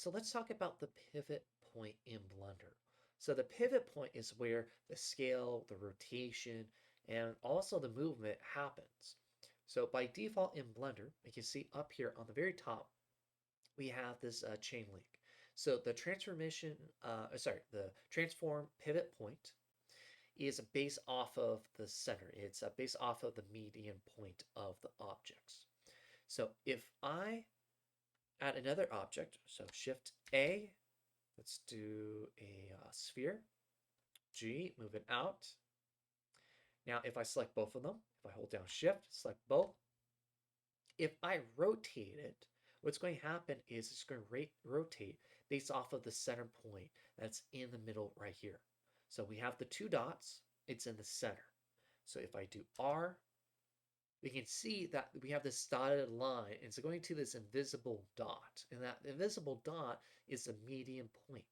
So let's talk about the pivot point in Blender. So the pivot point is where the scale, the rotation, and also the movement happens. So by default in Blender, you can see up here on the very top, we have this chain link. So the transform pivot point is based off of the center. It's based off of the median point of the objects. So if I add another object, so Shift A, let's do a sphere, G, move it out. Now, if I select both of them, if I hold down Shift, select both, if I rotate it, what's going to happen is it's going to rotate based off of the center point that's in the middle right here. So we have the two dots, it's in the center. So if I do R, we can see that we have this dotted line. It's going to this invisible dot. And that invisible dot is the median point.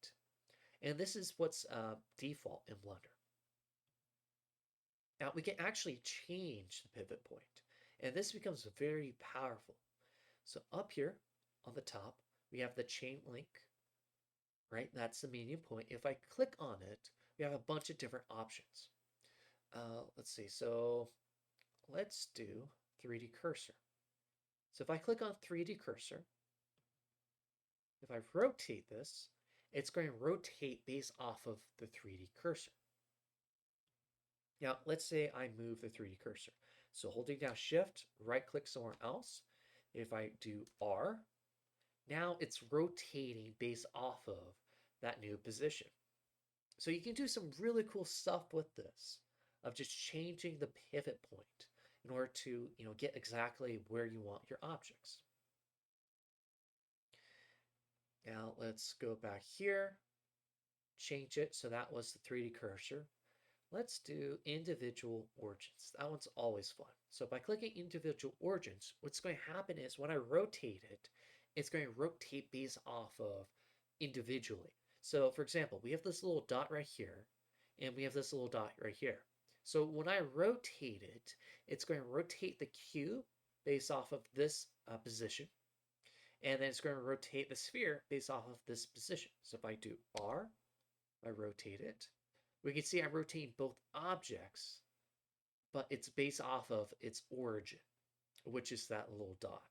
And this is what's default in Blender. Now we can actually change the pivot point. And this becomes very powerful. So up here on the top, we have the chain link, right? That's the median point. If I click on it, we have a bunch of different options. Let's see. So let's do 3D cursor. So if I click on 3D cursor, if I rotate this, it's going to rotate based off of the 3D cursor. Now, let's say I move the 3D cursor. So holding down Shift, right click somewhere else. If I do R, now it's rotating based off of that new position. So you can do some really cool stuff with this of just changing the pivot point in order to, get exactly where you want your objects. Now let's go back here, change it. So that was the 3D cursor. Let's do individual origins. That one's always fun. So by clicking individual origins, what's going to happen is when I rotate it, it's going to rotate based off of individually. So for example, we have this little dot right here, and we have this little dot right here. So when I rotate it, it's going to rotate the cube based off of this position, and then it's going to rotate the sphere based off of this position. So if I do R, I rotate it, we can see I'm rotating both objects, but it's based off of its origin, which is that little dot.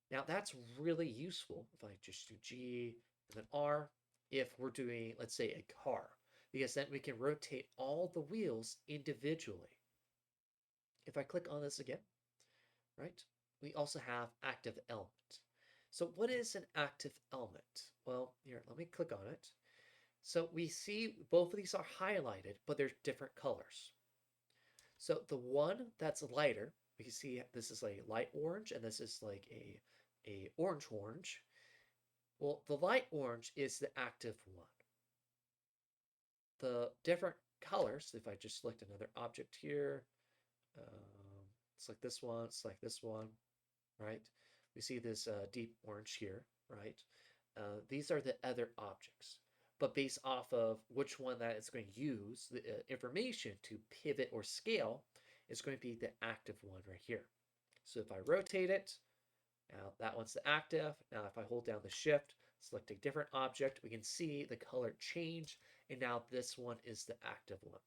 Now that's really useful if I just do G and then R if we're doing, let's say, a car, because then we can rotate all the wheels individually. If I click on this again, right, we also have active element. So what is an active element? Well, here, let me click on it. So we see both of these are highlighted, but they're different colors. So the one that's lighter, we can see this is a light orange and this is like a orange. Well, the light orange is the active one. The different colors, if I just select another object here, select this one, select this one, right? We see this deep orange here, right? These are the other objects. But based off of which one that it's going to use the information to pivot or scale, it's going to be the active one right here. So if I rotate it, now that one's the active. Now if I hold down the Shift, select a different object, we can see the color change, and now this one is the active one.